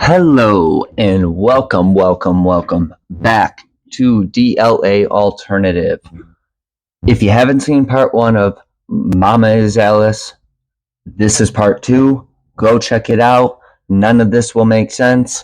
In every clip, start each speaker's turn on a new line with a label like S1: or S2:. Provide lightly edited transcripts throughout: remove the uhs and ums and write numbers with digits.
S1: Hello and welcome back to DLA Alternative. If you haven't seen part one of Mama is Alice, this is part two. Go check it out. None of this will make sense.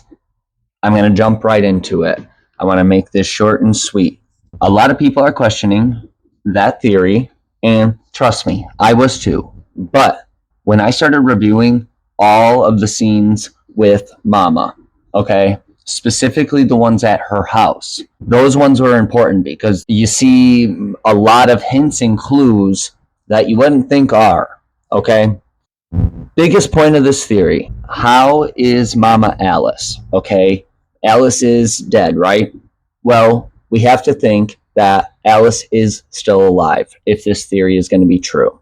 S1: I'm going to jump right into it. I want to make this short and sweet. A lot of people are questioning that theory, and trust me, I was too. But when I started reviewing all of the scenes with Mama, okay, specifically the ones at her house, those ones were important because you see a lot of hints and clues that you wouldn't think are, okay? Biggest point of this theory, how is Mama Alice, okay? Alice is dead, right? Well, we have to think that Alice is still alive if this theory is going to be true.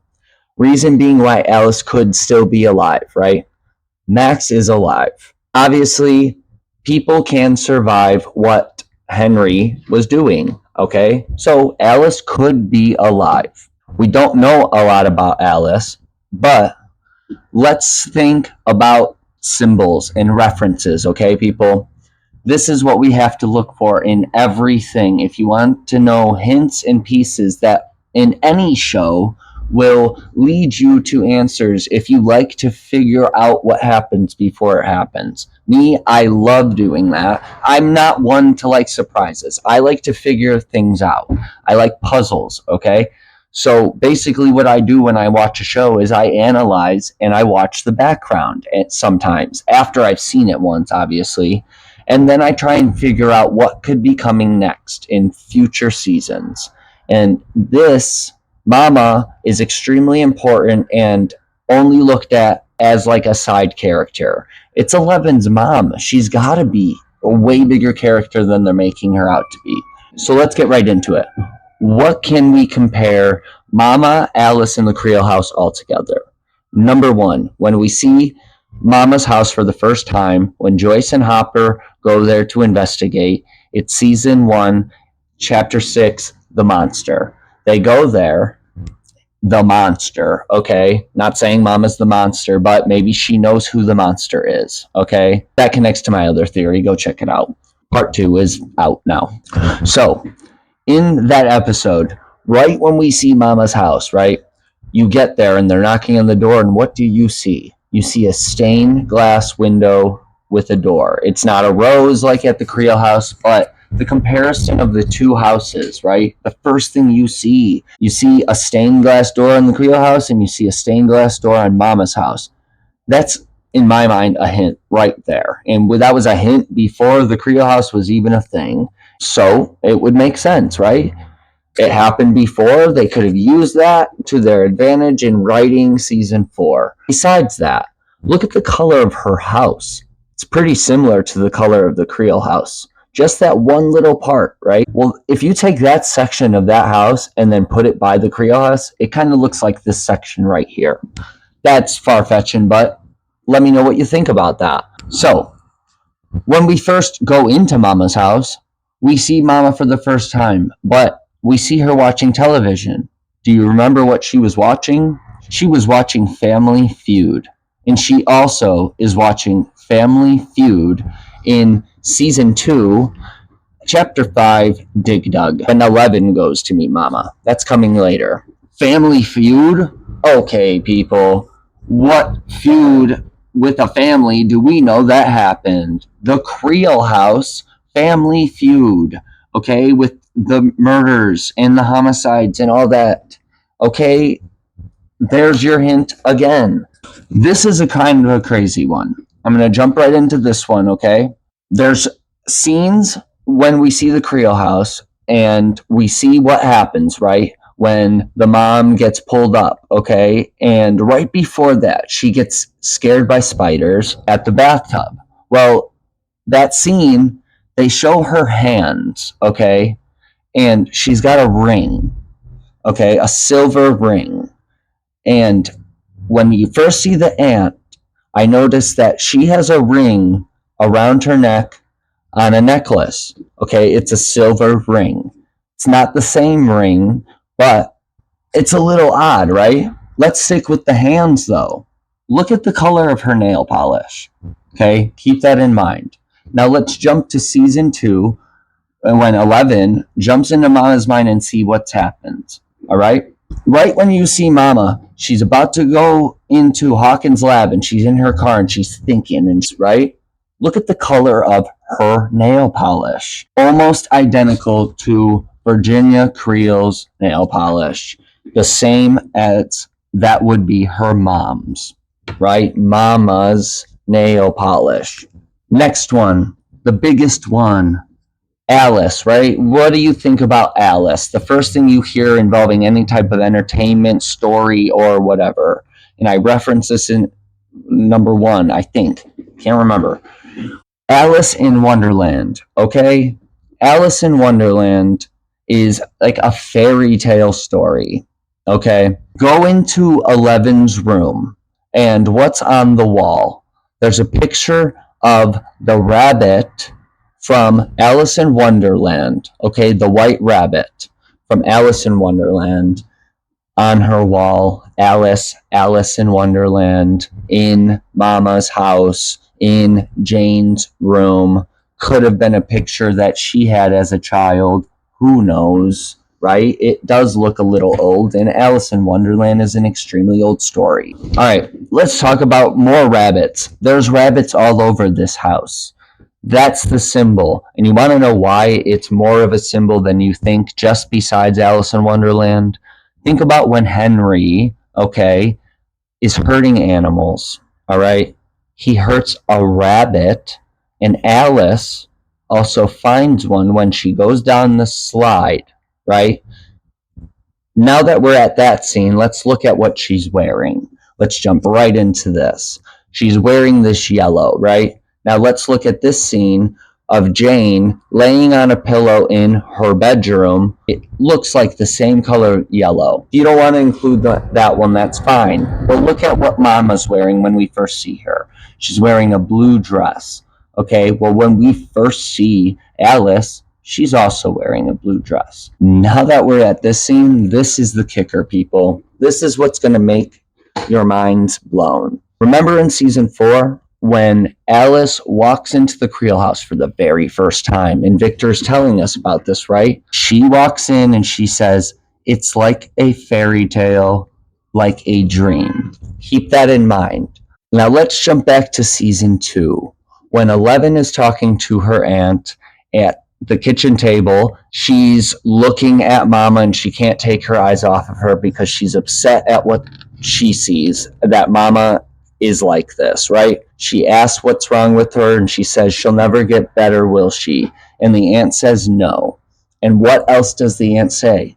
S1: Reason being why Alice could still be alive, right? Max is alive. Obviously, people can survive what Henry was doing, okay? So Alice could be alive. We don't know a lot about Alice, but let's think about symbols and references, okay, people? This is what we have to look for in everything. If you want to know hints and pieces that in any show will lead you to answers if you like to figure out what happens before it happens. Me, I love doing that. I'm not one to like surprises. I like to figure things out. I like puzzles, okay? So basically what I do when I watch a show is I analyze and I watch the background sometimes, after I've seen it once, obviously. And then I try and figure out what could be coming next in future seasons. And this, Mama, is extremely important and only looked at as like a side character. It's Eleven's mom. She's got to be a way bigger character than they're making her out to be. So let's get right into it. What can we compare Mama, Alice, and the Creel house all together? Number one, when we see Mama's house for the first time, when Joyce and Hopper go there to investigate, it's season 1, chapter 6, The Monster. They go there, the monster, okay? Not saying Mama's the monster, but maybe she knows who the monster is, okay? That connects to my other theory. Go check it out. Part 2 is out now. So, in that episode, right when we see Mama's house, right? You get there and they're knocking on the door, and what do you see? You see a stained glass window with a door. It's not a rose like at the Creel house, but the comparison of the two houses, right? The first thing you see a stained glass door in the Creel house and you see a stained glass door on Mama's house. That's, in my mind, a hint right there. And that was a hint before the Creel house was even a thing. So it would make sense, right? It happened before. They could have used that to their advantage in writing season 4. Besides that, look at the color of her house. It's pretty similar to the color of the Creel house. Just that one little part, right? Well, if you take that section of that house and then put it by the Creel house, it kind of looks like this section right here. That's far-fetching, but let me know what you think about that. So, when we first go into Mama's house, we see Mama for the first time, but we see her watching television. Do you remember what she was watching? She was watching Family Feud. And she also is watching Family Feud in season 2, chapter 5, Dig Dug. And 11 goes to meet Mama. That's coming later. Family Feud? Okay, people. What feud with a family do we know that happened? The Creel house Family Feud. Okay, with the murders and the homicides and all that. Okay, there's your hint again. This is a kind of a crazy one. I'm going to jump right into this one, okay? There's scenes when we see the Creel house and we see what happens, right? When the mom gets pulled up, okay? And right before that, she gets scared by spiders at the bathtub. Well, that scene, they show her hands, okay? And she's got a ring, okay? A silver ring. And when you first see the aunt, I noticed that she has a ring around her neck on a necklace, okay? It's a silver ring. It's not the same ring, but it's a little odd, right? Let's stick with the hands, though. look at the color of her nail polish. Okay, keep that in mind. Now let's jump to season 2 when 11 jumps into Mama's mind and see what's happened. All right? Right when you see Mama, she's about to go into Hawkins' lab and she's in her car and she's thinking, and right? Look at the color of her nail polish. Almost identical to Virginia Creel's nail polish. The same as that would be her mom's, right? Mama's nail polish. Next one, the biggest one, Alice, right? What do you think about Alice? The first thing you hear involving any type of entertainment, story, or whatever. And I reference this in number 1, I think. Can't remember. Alice in Wonderland, okay? Alice in Wonderland is like a fairy tale story, okay? Go into 11's room, and what's on the wall? There's a picture of the rabbit from Alice in Wonderland, okay? The white rabbit from Alice in Wonderland on her wall. Alice in Wonderland, in Mama's house, in Jane's room. Could have been a picture that she had as a child. Who knows, right? It does look a little old, and Alice in Wonderland is an extremely old story. All right, let's talk about more rabbits. There's rabbits all over this house. That's the symbol. And you want to know why it's more of a symbol than you think, just besides Alice in Wonderland? Think about when Henry, okay, is hurting animals, all right? He hurts a rabbit, and Alice also finds one when she goes down the slide, right? Now that we're at that scene, let's look at what she's wearing. Let's jump right into this. She's wearing this yellow, right? Now let's look at this scene of Jane laying on a pillow in her bedroom. It looks like the same color yellow. If you don't want to include that one, that's fine. But look at what Mama's wearing when we first see her. She's wearing a blue dress. Okay, well, when we first see Alice, she's also wearing a blue dress. Now that we're at this scene, this is the kicker, people. This is what's going to make your minds blown. Remember in season 4? When Alice walks into the Creel house for the very first time, and Victor's telling us about this, right? She walks in and she says, it's like a fairy tale, like a dream. Keep that in mind. Now let's jump back to season 2. When 11 is talking to her aunt at the kitchen table, she's looking at Mama and she can't take her eyes off of her because she's upset at what she sees, that Mama is like this, right? She asks what's wrong with her, and she says she'll never get better, will she? And the aunt says no. And what else does the aunt say?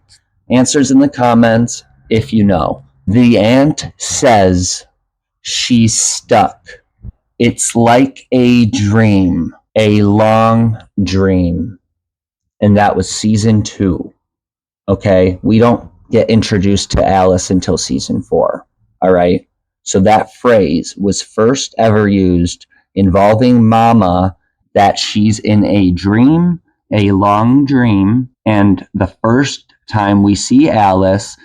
S1: Answers in the comments if you know. The aunt says she's stuck. It's like a dream, a long dream. And that was season 2. Okay? We don't get introduced to Alice until season 4. All right? So that phrase was first ever used involving Mama, that she's in a dream, a long dream. And the first time we see Alice,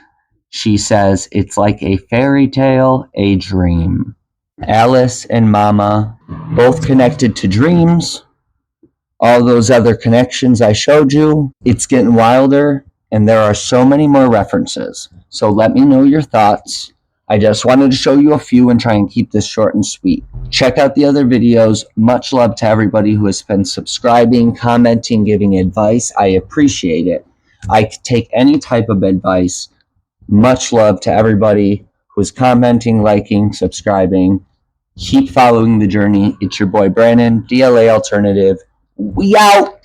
S1: she says it's like a fairy tale, a dream. Alice and Mama, both connected to dreams. All those other connections I showed you, it's getting wilder, and there are so many more references. So let me know your thoughts. I just wanted to show you a few and try and keep this short and sweet. Check out the other videos. Much love to everybody who has been subscribing, commenting, giving advice. I appreciate it. I take any type of advice. Much love to everybody who's commenting, liking, subscribing. Keep following the journey. It's your boy Brandon, DLA Alternative. We out!